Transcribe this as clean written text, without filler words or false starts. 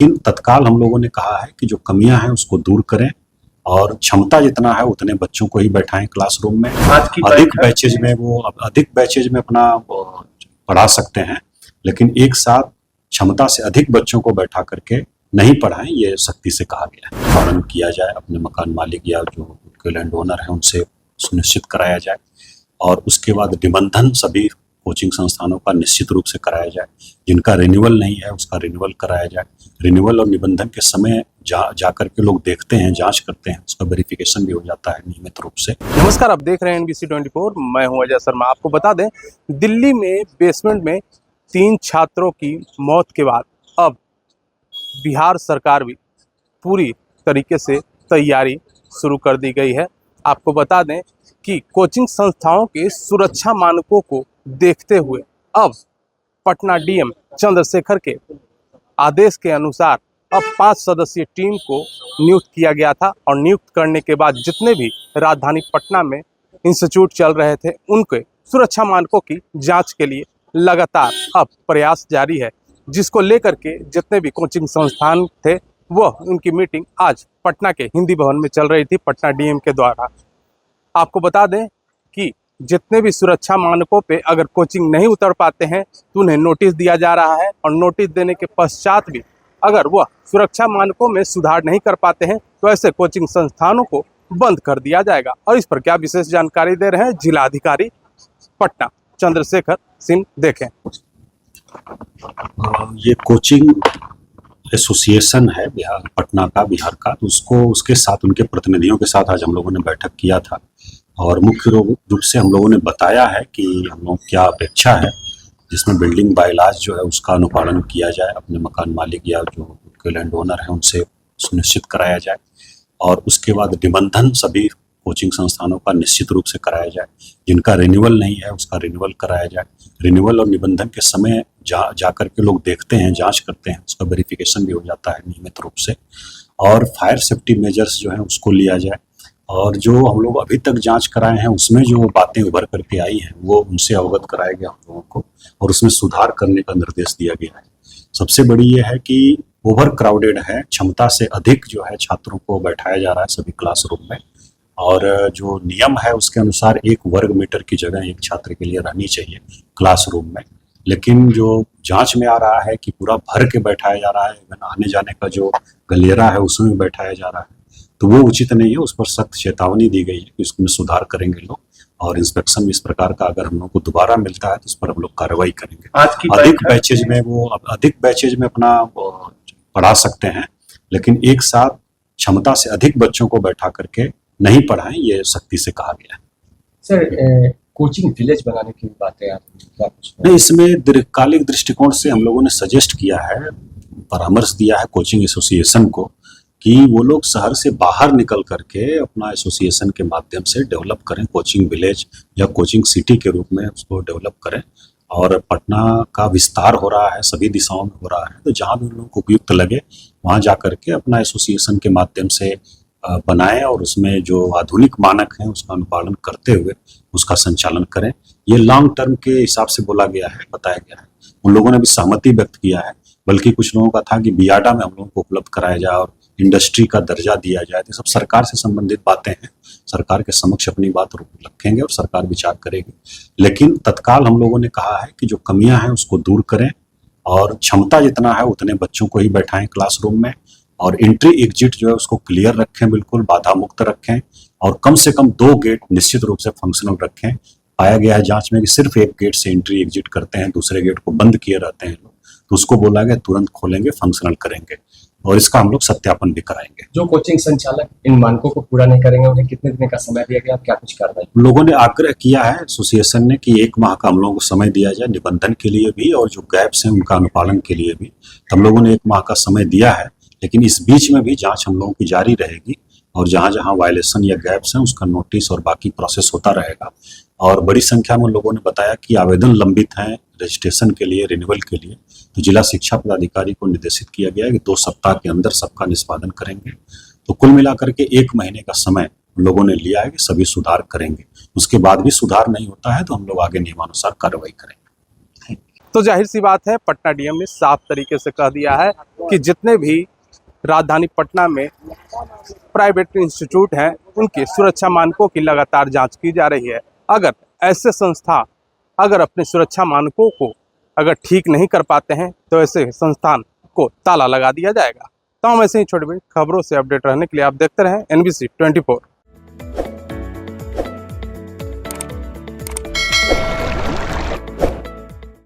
लेकिन तत्काल हम लोगों ने कहा है कि जो कमियां हैं उसको दूर करें और क्षमता जितना है उतने बच्चों को ही बैठाएं क्लासरूम में। अधिक बैचेज में अपना पढ़ा सकते हैं, लेकिन एक साथ क्षमता से अधिक बच्चों को बैठा करके नहीं पढ़ाएं, ये सख्ती से कहा गया है। पालन किया जाए, अपने मकान मालिक या जो लैंड ओनर है उनसे सुनिश्चित कराया जाए और उसके बाद निबंधन सभी कोचिंग संस्थानों का निश्चित रूप से कराया जाए। जिनका रिन्यूअल नहीं है उसका रिन्यूअल कराया जाए। रिन्यूअल और निबंधन के समय जा करके लोग देखते हैं, जांच करते हैं, उसका वेरिफिकेशन भी हो जाता है नियमित रूप से। नमस्कार, आप देख रहे हैं NBC 24। मैं हूं अजय शर्मा। आपको बता दें, दिल्ली में बेसमेंट में 3 छात्रों की मौत के बाद अब बिहार सरकार भी पूरी तरीके से तैयारी शुरू कर दी गई है। आपको बता दें कि कोचिंग संस्थाओं के सुरक्षा मानकों को देखते हुए अब पटना डीएम चंद्रशेखर के आदेश के अनुसार अब 5 सदस्यीय टीम को नियुक्त किया गया था और नियुक्त करने के बाद जितने भी राजधानी पटना में इंस्टीट्यूट चल रहे थे उनके सुरक्षा मानकों की जांच के लिए लगातार अब प्रयास जारी है, जिसको लेकर के जितने भी कोचिंग संस्थान थे वह उनकी मीटिंग आज पटना के हिंदी भवन में चल रही थी पटना डीएम के द्वारा। आपको बता दें कि जितने भी सुरक्षा मानकों पे अगर कोचिंग नहीं उतर पाते हैं तो उन्हें नोटिस दिया जा रहा है और नोटिस देने के पश्चात भी अगर वह सुरक्षा मानकों में सुधार नहीं कर पाते हैं तो ऐसे कोचिंग संस्थानों को बंद कर दिया जाएगा। और इस पर क्या विशेष जानकारी दे रहे हैं जिलाधिकारी पटना चंद्रशेखर सिंह, देखें। ये कोचिंग एसोसिएशन है बिहार पटना का, बिहार का, तो उसके साथ उनके प्रतिनिधियों के साथ आज हम लोगों ने बैठक किया था और मुख्य रूप से हम लोगों ने बताया है कि हम लोग क्या अपेक्षा है, जिसमें बिल्डिंग बायलॉज जो है उसका अनुपालन किया जाए, अपने मकान मालिक या जो लैंड ओनर है उनसे सुनिश्चित कराया जाए और उसके बाद निबंधन सभी कोचिंग संस्थानों का निश्चित रूप से कराया जाए। जिनका रिन्यूअल नहीं है उसका रिन्यूअल कराया जाए। रिन्यूअल और निबंधन के समय जा करके लोग देखते हैं, जांच करते हैं, उसका वेरिफिकेशन भी हो जाता है नियमित रूप से और फायर सेफ्टी मेजर्स जो है उसको लिया जाए और जो हम लोग अभी तक जांच कराए हैं उसमें जो बातें उभर करके आई हैं वो उनसे अवगत कराया गया हम लोगों को और उसमें सुधार करने का निर्देश दिया गया है। सबसे बड़ी ये है कि ओवर क्राउडेड है, क्षमता से अधिक जो है छात्रों को बैठाया जा रहा है सभी क्लासरूम में और जो नियम है उसके अनुसार 1 वर्ग मीटर की जगह एक छात्र के लिए रहनी चाहिए क्लासरूम में, लेकिन जो जांच में आ रहा है कि पूरा भर के बैठाया जा रहा है, आने जाने का जो गलियारा है उसमें बैठाया जा रहा है, तो वो उचित नहीं है। उस पर सख्त चेतावनी दी गई है कि इसमें सुधार करेंगे लोग और इंस्पेक्शन इस प्रकार का अगर हम लोग को दोबारा मिलता है तो इस पर हम लोग कार्रवाई करेंगे। अधिक बैचेज में अपना पढ़ा सकते हैं, लेकिन एक साथ क्षमता से अधिक बच्चों को बैठा करके नहीं पढ़ाएं, ये सख्ती से कहा गया है। सर, कोचिंग विलेज बनाने की बात है, क्या कुछ नहीं, इसमें दीर्घकालिक दृष्टिकोण से हम लोगों ने सजेस्ट किया है, परामर्श दिया है कोचिंग एसोसिएशन को कि वो लोग शहर से बाहर निकल करके अपना एसोसिएशन के माध्यम से डेवलप करें, कोचिंग विलेज या कोचिंग सिटी के रूप में उसको डेवलप करें और पटना का विस्तार हो रहा है, सभी दिशाओं में हो रहा है, तो जहाँ भी उन लोगों को उपयुक्त लगे वहाँ जा करके अपना एसोसिएशन के माध्यम से बनाएं और उसमें जो आधुनिक मानक हैं उसका अनुपालन करते हुए उसका संचालन करें। ये लॉन्ग टर्म के हिसाब से बोला गया है, बताया गया है। उन लोगों ने भी सहमति व्यक्त किया है, बल्कि कुछ लोगों का था कि बियाडा में हम लोगों को उपलब्ध कराया जाए और इंडस्ट्री का दर्जा दिया जाए। तो सब सरकार से संबंधित बातें हैं, सरकार के समक्ष अपनी बात रखेंगे और सरकार विचार करेगी, लेकिन तत्काल हम लोगों ने कहा है कि जो कमियां हैं उसको दूर करें और क्षमता जितना है उतने बच्चों को ही बैठाएं क्लासरूम में और एंट्री एग्जिट जो है उसको क्लियर रखें, बिल्कुल बाधा मुक्त रखें और कम से कम 2 गेट निश्चित रूप से फंक्शनल रखें। पाया गया है जांच में कि सिर्फ एक गेट से एंट्री एग्जिट करते हैं, दूसरे गेट को बंद किए रहते हैं लोग, तो उसको बोला गया तुरंत खोलेंगे, फंक्शनल करेंगे और इसका हम लोग सत्यापन भी कराएंगे। जो कोचिंग संचालक इन मानकों को पूरा नहीं करेंगे उन्हें कितने दिन का समय दिया गया, क्या कुछ कार्रवाई? लोगों ने आग्रह किया है एसोसिएशन ने कि 1 माह का हम लोगों को समय दिया जाए निबंधन के लिए भी और जो गैप्स हैं उनका अनुपालन के लिए भी। हम लोगों ने 1 माह का समय दिया है, लेकिन इस बीच में भी जांच हम लोगों की जारी रहेगी और जहां जहां वायलेशन या गैप्स हैं उसका नोटिस और बाकी प्रोसेस होता रहेगा। और बड़ी संख्या में लोगों ने बताया कि आवेदन लंबित हैं रजिस्ट्रेशन के लिए, रिन्यूअल के लिए, तो जिला शिक्षा पदाधिकारी को निर्देशित किया गया है कि 2 सप्ताह के अंदर सबका निष्पादन करेंगे। तो कुल मिलाकर के 1 महीने का समय लोगों ने लिया है कि सभी सुधार करेंगे। उसके बाद भी सुधार नहीं होता है तो हम लोग आगे नियमानुसार कार्रवाई करेंगे। तो जाहिर सी बात है पटना डीएम ने साफ तरीके से कह दिया है कि जितने भी राजधानी पटना में प्राइवेट इंस्टीट्यूट हैं उनके सुरक्षा मानकों की लगातार जांच की जा रही है। अगर ऐसे संस्था अगर अपने सुरक्षा मानकों को अगर ठीक नहीं कर पाते हैं तो ऐसे संस्थान को ताला लगा दिया जाएगा। तो हम ऐसे ही छोटी बड़ी खबरों से अपडेट रहने के लिए आप देखते रहें NBC 24।